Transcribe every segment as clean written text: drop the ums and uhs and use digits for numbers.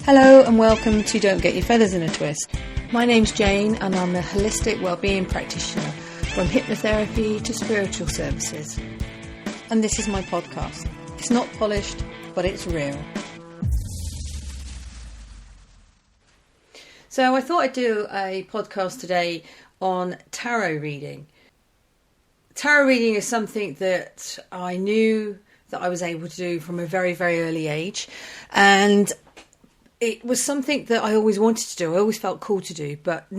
Hello and welcome to Don't Get Your Feathers in a Twist. My name's Jane and I'm a holistic wellbeing practitioner from hypnotherapy to spiritual services. And this is my podcast. It's not polished, but it's real. So I thought I'd do a podcast today on tarot reading. Tarot reading is something that I knew that I was able to do from a very, very early age. And it was something that I always wanted to do. I always felt cool to do, but could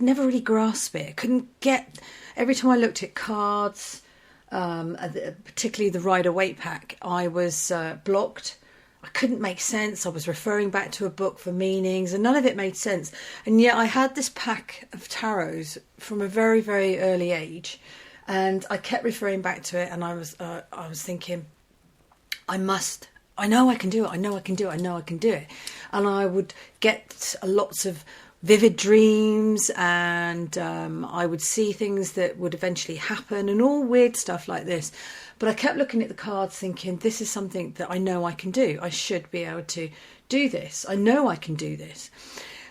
never really grasp it. Every time I looked at cards, particularly the Rider-Waite pack, I was blocked. I couldn't make sense. I was referring back to a book for meanings and none of it made sense. And yet I had this pack of tarots from a very, very early age and I kept referring back to it and I was thinking, I know I can do it. And I would get lots of vivid dreams and I would see things that would eventually happen and all weird stuff like this. But I kept looking at the cards thinking, this is something that I know I can do. I should be able to do this. I know I can do this.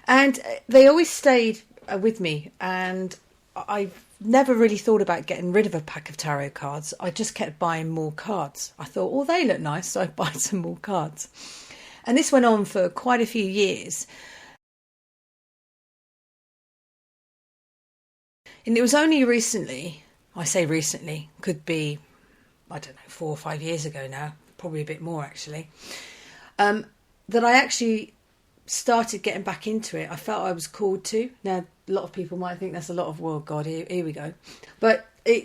And they always stayed with me. And I've never really thought about getting rid of a pack of tarot cards. I just kept buying more cards. I thought, oh, they look nice, so I'd buy some more cards. And this went on for quite a few years. And it was only recently, I say recently, could be, I don't know, 4 or 5 years ago now, probably a bit more actually, that I actually started getting back into it. I felt I was called to. Now, a lot of people might think that's a lot of, well, God, here we go. But it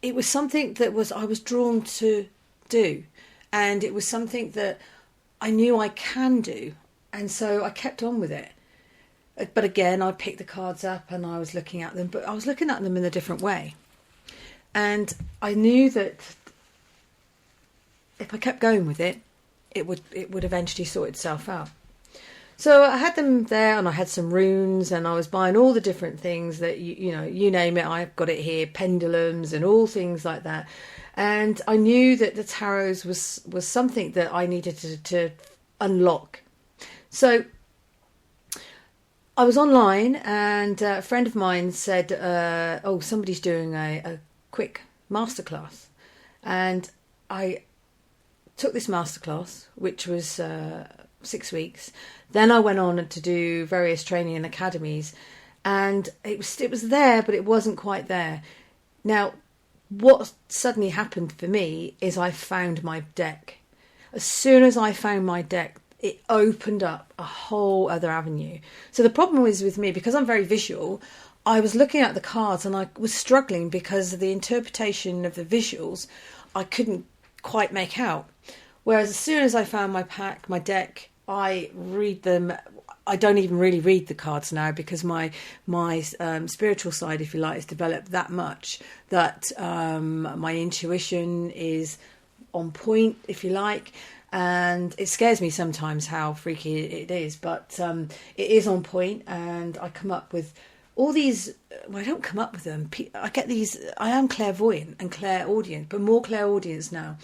was something that I was drawn to do. And it was something that I knew I can do. And so I kept on with it. But again, I picked the cards up and I was looking at them, but I was looking at them in a different way. And I knew that if I kept going with it, it would eventually sort itself out. So I had them there and I had some runes and I was buying all the different things that, you name it, I've got it here, pendulums and all things like that. And I knew that the tarots was something that I needed to unlock. So I was online and a friend of mine said, somebody's doing a quick masterclass. And I took this masterclass, which was 6 weeks. Then I went on to do various training in academies, and it was there, but it wasn't quite there. Now, what suddenly happened for me is I found my deck. As soon as I found my deck, it opened up a whole other avenue. So the problem was with me, because I'm very visual, I was looking at the cards and I was struggling because of the interpretation of the visuals I couldn't quite make out. Whereas as soon as I found my pack, my deck, I read them. I don't even really read the cards now because my spiritual side, if you like, has developed that much that my intuition is on point, if you like. And it scares me sometimes how freaky it is, but it is on point, and I come up with all these. Well, I don't come up with them. I get these. I am clairvoyant and clairaudient, but more clairaudience now.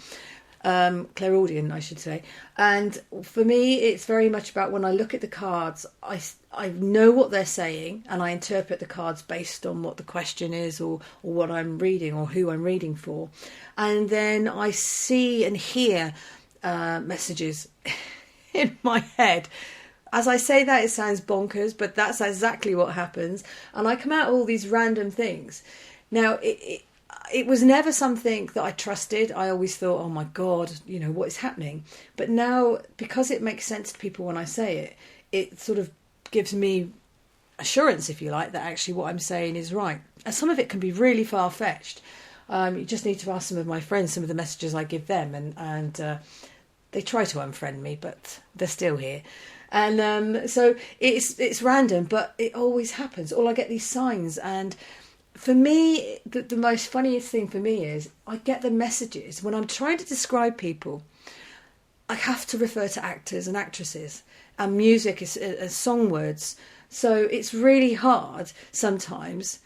Clairaudient, I should say. And for me, it's very much about when I look at the cards, I know what they're saying, and I interpret the cards based on what the question is, or what I'm reading, or who I'm reading for, and then I see and hear messages in my head. As I say that, it sounds bonkers, but that's exactly what happens. And I come out all these random things. Now, it was never something that I trusted. I always thought, oh my God, what is happening? But now, because it makes sense to people when I say it, it sort of gives me assurance, if you like, that actually what I'm saying is right. And some of it can be really far-fetched. You just need to ask some of my friends some of the messages I give them, and they try to unfriend me, but they're still here. And so it's random, but it always happens. Or I get these signs, and for me, the most funniest thing for me is I get the messages when I'm trying to describe people. I have to refer to actors and actresses, and music is song words. So it's really hard sometimes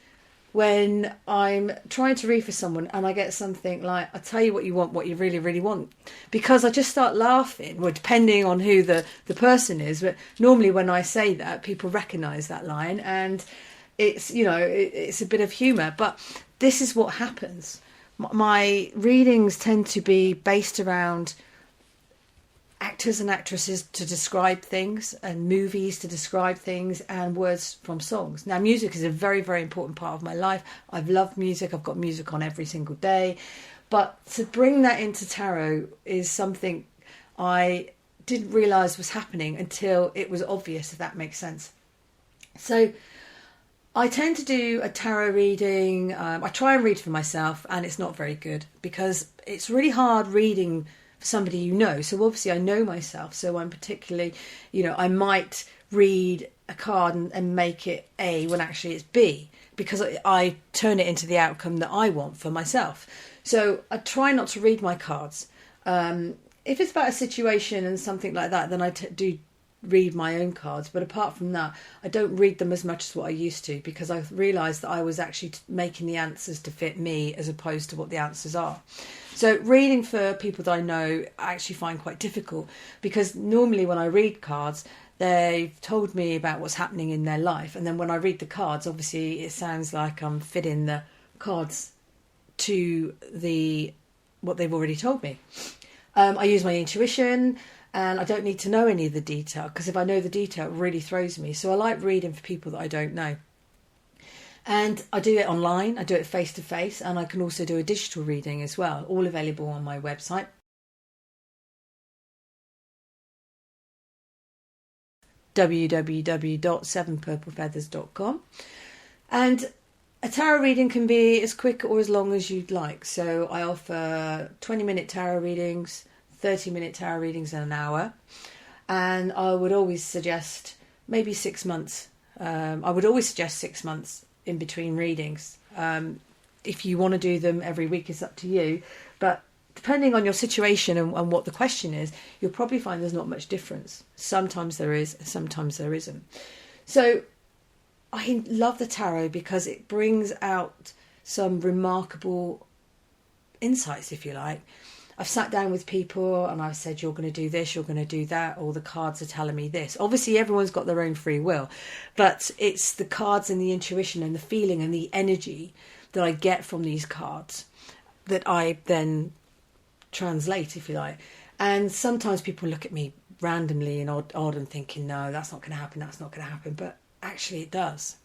when I'm trying to read for someone and I get something like, I'll tell you what you want, what you really, really want. Because I just start laughing, well, depending on who the person is. But normally when I say that, people recognise that line, and it's, it's a bit of humour. But this is what happens. My readings tend to be based around actors and actresses to describe things, and movies to describe things, and words from songs. Now, music is a very, very important part of my life. I've loved music. I've got music on every single day. But to bring that into tarot is something I didn't realise was happening until it was obvious, if that makes sense. So I tend to do a tarot reading. I try and read for myself, and it's not very good because it's really hard reading for somebody you know. So obviously I know myself, so I'm particularly, I might read a card and make it A when actually it's B, because I turn it into the outcome that I want for myself. So I try not to read my cards. If it's about a situation and something like that, then I do read my own cards. But apart from that, I don't read them as much as what I used to, because I realised that I was actually making the answers to fit me as opposed to what the answers are. So reading for people that I know, I actually find quite difficult, because normally when I read cards, they've told me about what's happening in their life. And then when I read the cards, obviously it sounds like I'm fitting the cards to what they've already told me. I use my intuition, and I don't need to know any of the detail, because if I know the detail, it really throws me. So I like reading for people that I don't know. And I do it online, I do it face to face, and I can also do a digital reading as well, all available on my website. www.sevenpurplefeathers.com. And a tarot reading can be as quick or as long as you'd like. So I offer 20-minute tarot readings, 30-minute tarot readings in an hour. And I would always suggest maybe 6 months. I would always suggest 6 months in between readings. If you want to do them every week, it's up to you. But depending on your situation and what the question is, you'll probably find there's not much difference. Sometimes there is, sometimes there isn't. So I love the tarot because it brings out some remarkable insights, if you like. I've sat down with people and I've said, you're going to do this, you're going to do that, or the cards are telling me this. Obviously, everyone's got their own free will, but it's the cards and the intuition and the feeling and the energy that I get from these cards that I then translate, if you like. And sometimes people look at me randomly and odd and thinking, no, that's not going to happen, that's not going to happen. But actually it does.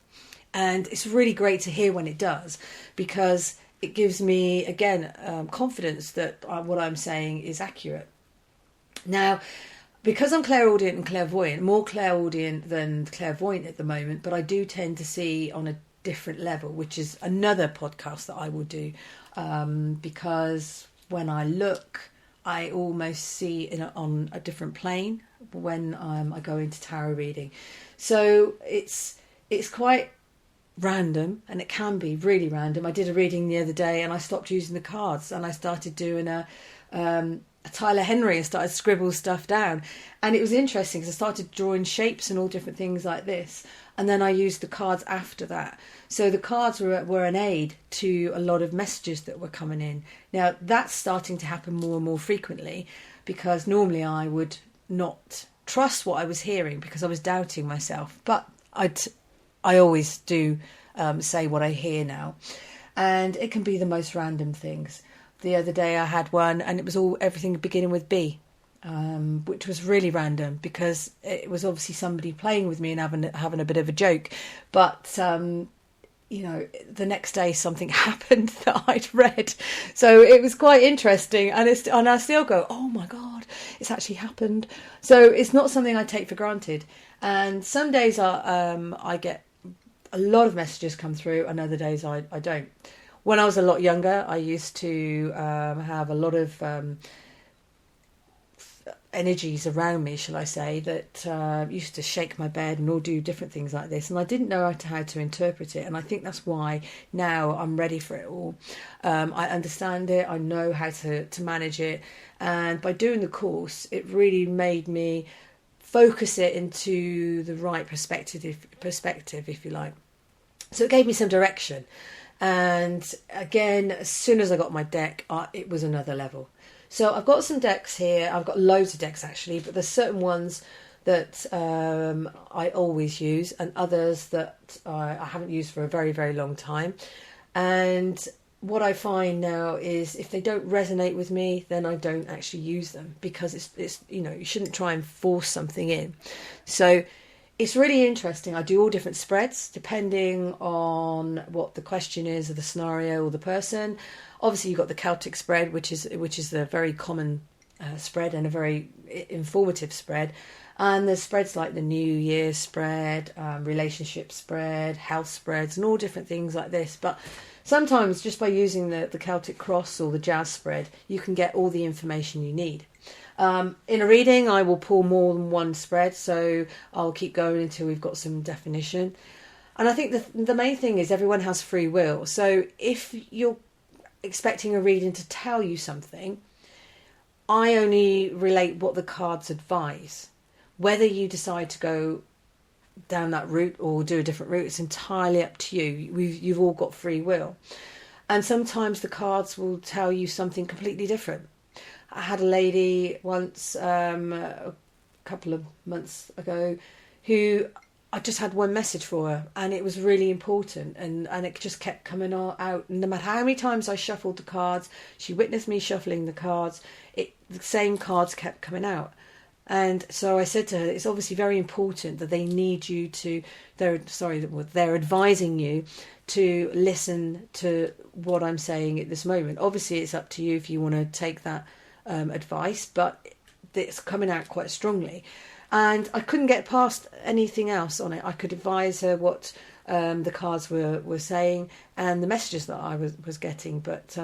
And it's really great to hear when it does, because it gives me, again, confidence that what I'm saying is accurate. Now, because I'm clairaudient and clairvoyant, more clairaudient than clairvoyant at the moment, but I do tend to see on a different level, which is another podcast that I will do, because when I look, I almost see on a different plane when I go into tarot reading. So it's quite random, and it can be really random. I did a reading the other day and I stopped using the cards and I started doing a Tyler Henry and started scribble stuff down, and it was interesting because I started drawing shapes and all different things like this, and then I used the cards after that. So the cards were an aid to a lot of messages that were coming in. Now that's starting to happen more and more frequently, because normally I would not trust what I was hearing because I was doubting myself, but I always do say what I hear now, and it can be the most random things. The other day I had one and it was everything beginning with B, which was really random because it was obviously somebody playing with me and having a bit of a joke. But, the next day something happened that I'd read. So it was quite interesting, and I still go, oh my God, it's actually happened. So it's not something I take for granted. And some days I get a lot of messages come through, and other days I don't. When I was a lot younger, I used to have a lot of energies around me, shall I say, that used to shake my bed and all do different things like this, and I didn't know how to interpret it. And I think that's why now I'm ready for it all. I understand it, I know how to manage it, and by doing the course, it really made me focus it into the right perspective, if you like. So it gave me some direction. And again, as soon as I got my deck, it was another level. So I've got some decks here. I've got loads of decks actually, but there's certain ones that I always use and others that I haven't used for a very, very long time. And what I find now is if they don't resonate with me, then I don't actually use them, because it's you shouldn't try and force something in. So it's really interesting. I do all different spreads depending on what the question is, or the scenario, or the person. Obviously, you've got the Celtic spread, which is a very common spread and a very informative spread. And there's spreads like the New Year spread, relationship spread, health spreads, and all different things like this. But sometimes just by using the Celtic cross or the jazz spread, you can get all the information you need. In a reading, I will pull more than one spread, so I'll keep going until we've got some definition. And I think the main thing is everyone has free will. So if you're expecting a reading to tell you something, I only relate what the cards advise. Whether you decide to go down that route or do a different route, it's entirely up to you. You've all got free will. And sometimes the cards will tell you something completely different. I had a lady once, a couple of months ago, who I just had one message for her, and it was really important, and it just kept coming out. No matter how many times I shuffled the cards, she witnessed me shuffling the cards, the same cards kept coming out. And so I said to her, it's obviously very important that they need you to, they're advising you to listen to what I'm saying at this moment. Obviously, it's up to you if you want to take that advice, but it's coming out quite strongly. And I couldn't get past anything else on it. I could advise her what the cards were saying and the messages that I was getting. But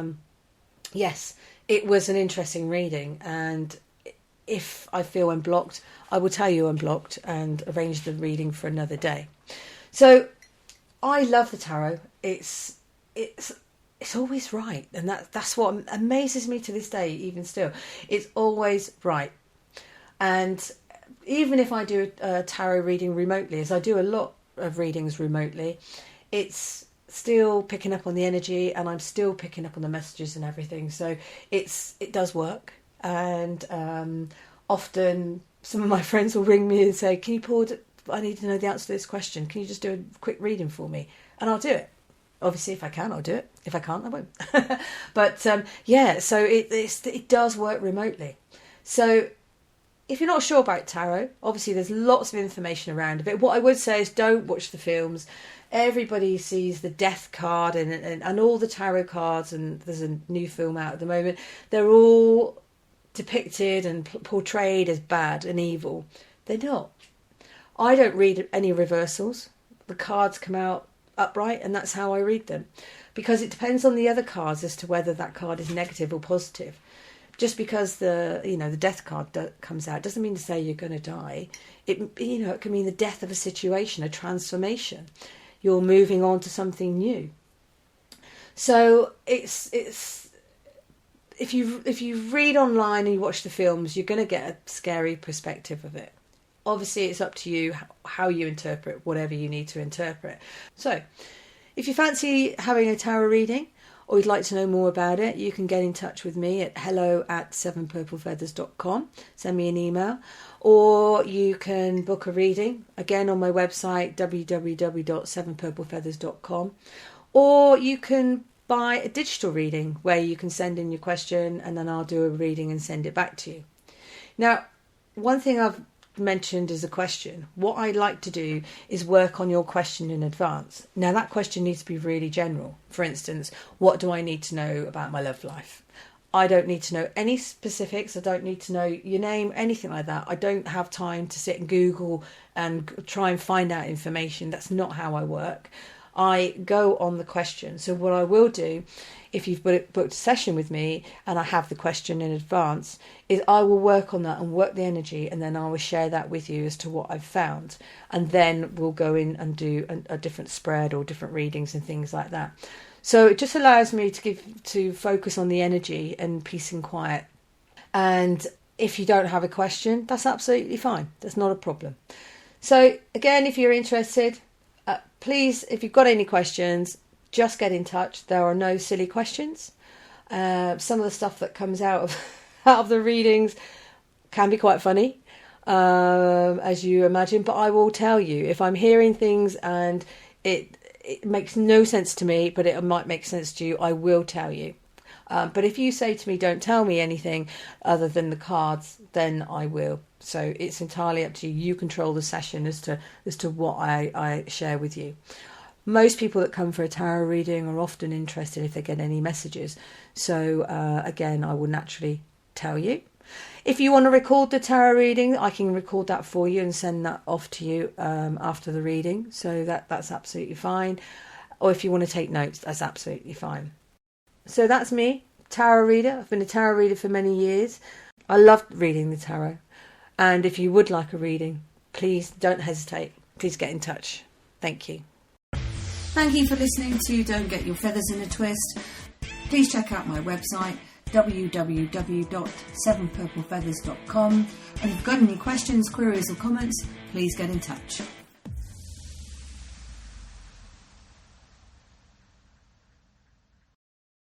yes, it was an interesting reading. And if I feel I'm blocked, I will tell you I'm blocked and arrange the reading for another day. So I love the tarot. It's always right, and that's what amazes me to this day. Even still, it's always right. And even if I do a tarot reading remotely, as I do a lot of readings remotely, it's still picking up on the energy, and I'm still picking up on the messages and everything. So it does work. And often some of my friends will ring me and say, can you pull I need to know the answer to this question, can you just do a quick reading for me? And I'll do it. Obviously, if I can, I'll do it. If I can't, I won't. But so it does work remotely. So if you're not sure about tarot, obviously there's lots of information around it. What I would say is don't watch the films. Everybody sees the death card and all the tarot cards, and there's a new film out at the moment. They're all depicted and portrayed as bad and evil. They're not. I don't read any reversals. The cards come out upright, and that's how I read them, because it depends on the other cards as to whether that card is negative or positive. Just because the death card comes out doesn't mean to say you're going to die. It can mean the death of a situation, a transformation. You're moving on to something new. So it's if you read online and you watch the films, you're going to get a scary perspective of it. Obviously, it's up to you how you interpret whatever you need to interpret. So, if you fancy having a tarot reading or you'd like to know more about it, you can get in touch with me at hello@sevenpurplefeathers.com. Send me an email. Or you can book a reading, again on my website, www.sevenpurplefeathers.com. Or you can buy a digital reading where you can send in your question and then I'll do a reading and send it back to you. Now, one thing I've mentioned is a question. What I like to do is work on your question in advance. Now that question needs to be really general. For instance, what do I need to know about my love life? I don't need to know any specifics. I don't need to know your name, anything like that. I don't have time to sit and Google and try and find out information. That's not how I work. I go on the question. So what I will do, if you've booked a session with me and I have the question in advance, is I will work on that and work the energy, and then I will share that with you as to what I've found. And then we'll go in and do a different spread or different readings and things like that. So it just allows me to focus on the energy and peace and quiet. And if you don't have a question, that's absolutely fine. That's not a problem. So again, if you're interested, Please, if you've got any questions, just get in touch. There are no silly questions. Some of the stuff that comes out of the readings can be quite funny, as you imagine. But I will tell you, if I'm hearing things and it makes no sense to me, but it might make sense to you, I will tell you. But if you say to me, don't tell me anything other than the cards, then I will. So it's entirely up to you. You control the session as to what I share with you. Most people that come for a tarot reading are often interested if they get any messages. So again, I will naturally tell you. If you want to record the tarot reading, I can record that for you and send that off to you after the reading. So that's absolutely fine. Or if you want to take notes, that's absolutely fine. So that's me, tarot reader. I've been a tarot reader for many years. I love reading the tarot. And if you would like a reading, please don't hesitate. Please get in touch. Thank you. Thank you for listening to Don't Get Your Feathers in a Twist. Please check out my website, www.sevenpurplefeathers.com. And if you've got any questions, queries or comments, please get in touch.